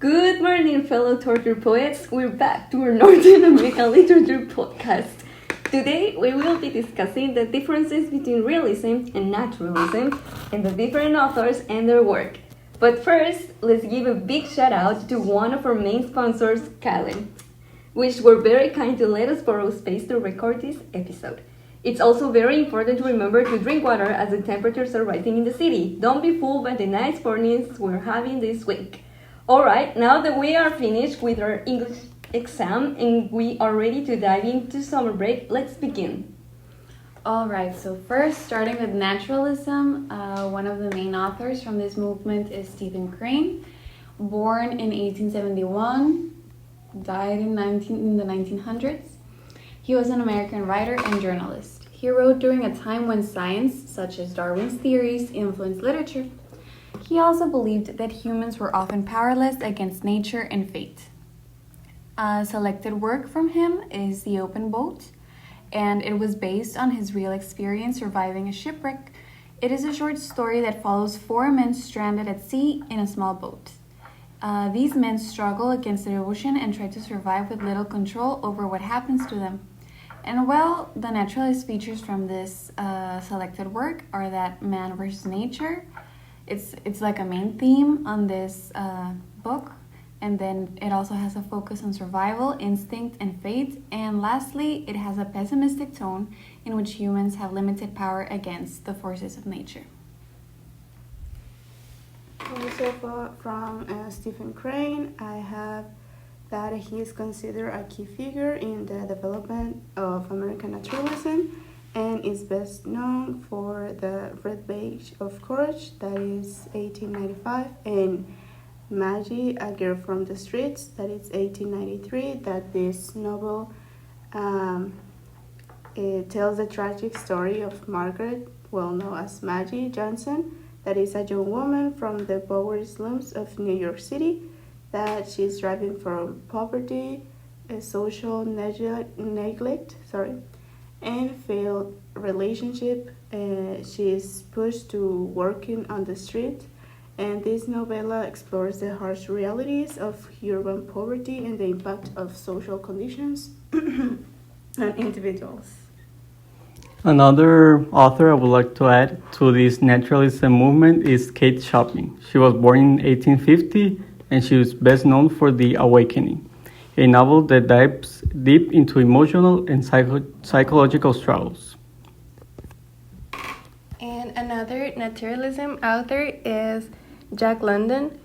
Good morning, fellow torture poets. We're back to our Northern American Literature podcast. Today, we will be discussing the differences between realism and naturalism and the different authors and their work. But first, let's give a big shout out to one of our main sponsors, Callen, which were very kind to let us borrow space to record this episode. It's also very important to remember to drink water as the temperatures are rising in the city. Don't be fooled by the nice mornings we're having this week. Alright, now that we are finished with our English exam and we are ready to dive into summer break, let's begin. Alright, so first, starting with naturalism, one of the main authors from this movement is Stephen Crane. Born in 1871, died in the 1900s. He was an American writer and journalist. He wrote during a time when science, such as Darwin's theories, influenced literature. He also believed that humans were often powerless against nature and fate. A selected work from him is The Open Boat, and it was based on his real experience surviving a shipwreck. It is a short story that follows four men stranded at sea in a small boat. These men struggle against the ocean and try to survive with little control over what happens to them. And well, the naturalist features from this selected work are that man versus nature. It's like a main theme on this book, and then it also has a focus on survival, instinct, and fate. And lastly, it has a pessimistic tone in which humans have limited power against the forces of nature. Also from Stephen Crane, I have that he is considered a key figure in the development of American naturalism and is best known for the Red Badge of Courage, that is 1895, and Maggie, A Girl from the Streets, that is 1893, that this novel it tells the tragic story of Margaret, well known as Maggie Johnson, that is a young woman from the poor slums of New York City, that she's driving from poverty, social neglect, and failed relationship. She is pushed to working on the street, and this novella explores the harsh realities of urban poverty and the impact of social conditions on individuals. Another author I would like to add to this naturalism movement is Kate Shortland. She was born in 1850 and she is best known for The Awakening, a novel that dives deep into emotional and psychological struggles. And another naturalism author is Jack London.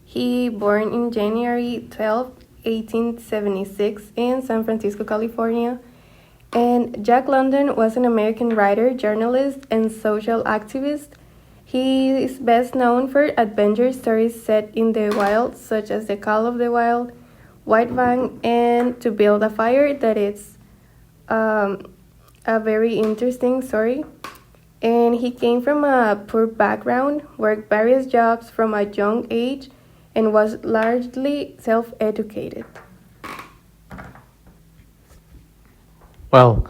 He born in January 12, 1876 in San Francisco, California. And Jack London was an American writer, journalist, and social activist. He is best known for adventure stories set in the wild, such as The Call of the Wild, White Fang, and To Build a Fire, that is a very interesting story. And he came from a poor background, worked various jobs from a young age, and was largely self-educated. Well,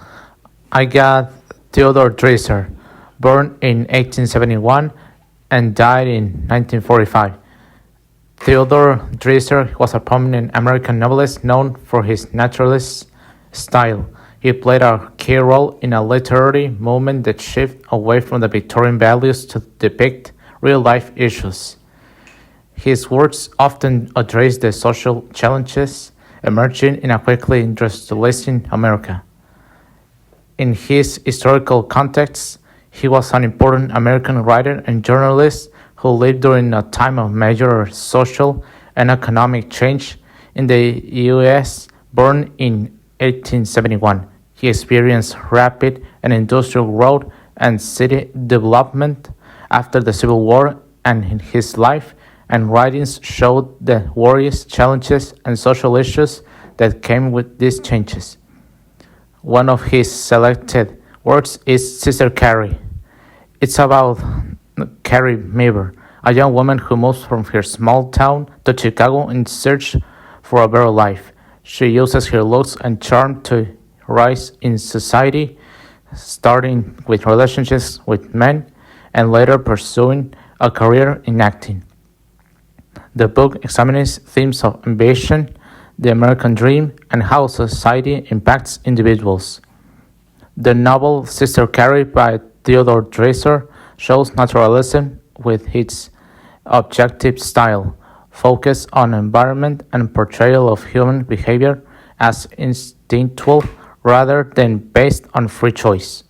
I got Theodore Dreiser, born in 1871 and died in 1945. Theodore Dreiser was a prominent American novelist known for his naturalist style. He played a key role in a literary movement that shifted away from the Victorian values to depict real-life issues. His works often address the social challenges emerging in a quickly industrializing America. In his historical context, he was an important American writer and journalist who lived during a time of major social and economic change in the U.S. Born in 1871, he experienced rapid and industrial growth and city development after the Civil War, and in his life and writings showed the various challenges and social issues that came with these changes. One of his selected works is Sister Carrie. It's about Carrie Meaver, a young woman who moves from her small town to Chicago in search for a better life. She uses her looks and charm to rise in society, starting with relationships with men and later pursuing a career in acting. The book examines themes of ambition, the American dream, and how society impacts individuals. The novel Sister Carrie by Theodore Dreiser shows naturalism with its objective style, focus on environment and portrayal of human behavior as instinctual rather than based on free choice.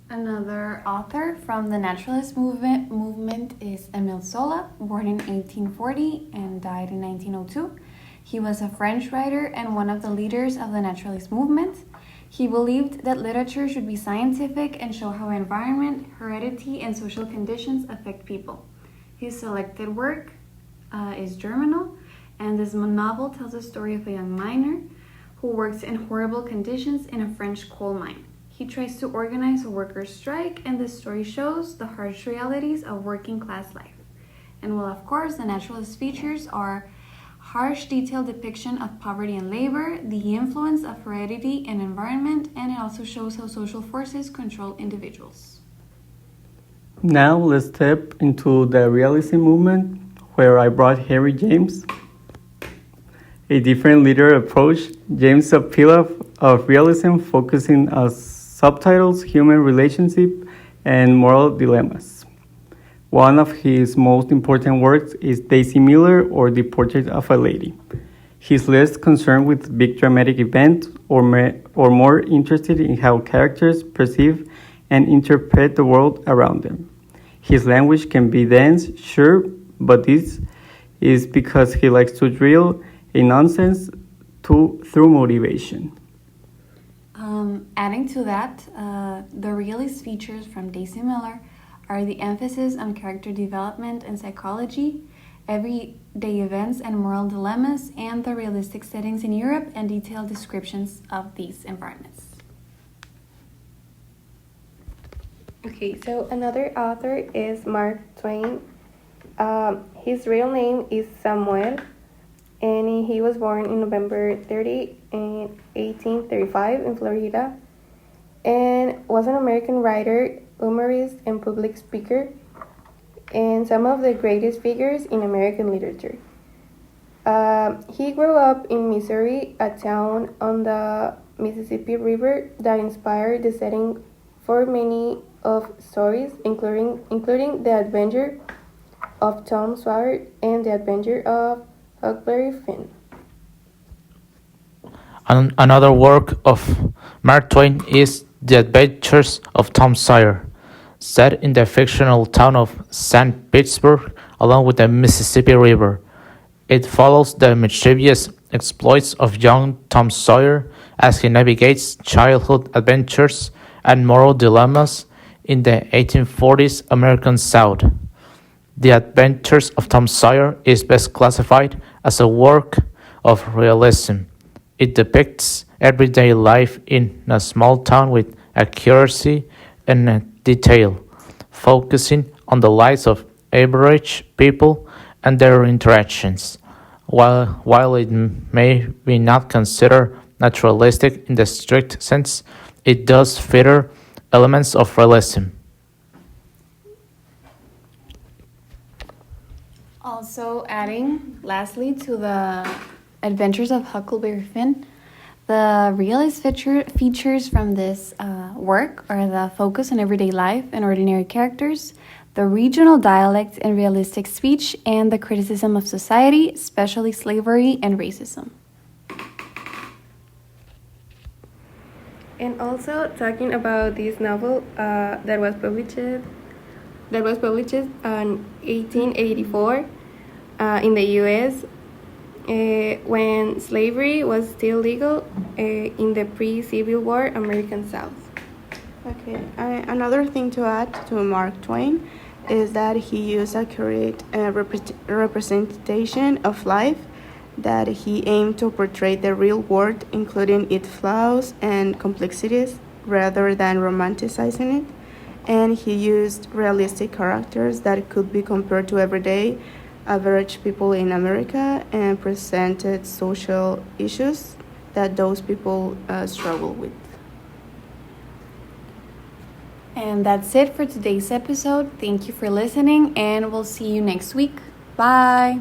Another author from the naturalist movement is Émile Zola, born in 1840 and died in 1902. He was a French writer and one of the leaders of the naturalist movement. He believed that literature should be scientific and show how environment, heredity, and social conditions affect people. His selected work is Germinal, and this novel tells the story of a young miner who works in horrible conditions in a French coal mine. He tries to organize a workers' strike, and this story shows the harsh realities of working class life. And well, of course, the naturalist features are harsh, detailed depiction of poverty and labor, the influence of heredity and environment, and it also shows how social forces control individuals. Now let's step into the realism movement, where I brought Henry James. A different literary approach, James' appeal of realism focusing on subtitles, human relationship, and moral dilemmas. One of his most important works is Daisy Miller, or The Portrait of a Lady. He's less concerned with big dramatic events or more interested in how characters perceive and interpret the world around them. His language can be dense, sure, but this is because he likes to drill a nonsense through motivation. Adding to that, the realist features from Daisy Miller are the emphasis on character development and psychology, everyday events and moral dilemmas, and the realistic settings in Europe and detailed descriptions of these environments. Okay, so another author is Mark Twain. His real name is Samuel, and he was born in November 30 in 1835 in Florida, and was an American writer, humorist, and public speaker, and some of the greatest figures in American literature. He grew up in Missouri, a town on the Mississippi River that inspired the setting for many of stories, including The Adventure of Tom Sawyer and The Adventure of Huckleberry Finn. Another work of Mark Twain is The Adventures of Tom Sawyer, set in the fictional town of St. Petersburg along with the Mississippi River. It follows the mischievous exploits of young Tom Sawyer as he navigates childhood adventures and moral dilemmas in the 1840s American South. The Adventures of Tom Sawyer is best classified as a work of realism. It depicts everyday life in a small town with accuracy and detail, focusing on the lives of average people and their interactions. While it may be not considered naturalistic in the strict sense, it does feature elements of realism. Also adding, lastly, to the Adventures of Huckleberry Finn, the realist features from this work are the focus on everyday life and ordinary characters, the regional dialect and realistic speech, and the criticism of society, especially slavery and racism. And also talking about this novel that was published in 1884 in the U.S. When slavery was still legal in the pre-Civil War American South. Okay, another thing to add to Mark Twain is that he used accurate representation of life, that he aimed to portray the real world, including its flaws and complexities, rather than romanticizing it. And he used realistic characters that could be compared to everyday average people in America and presented social issues that those people struggle with. And that's it for today's episode. Thank you for listening, and we'll see you next week. Bye.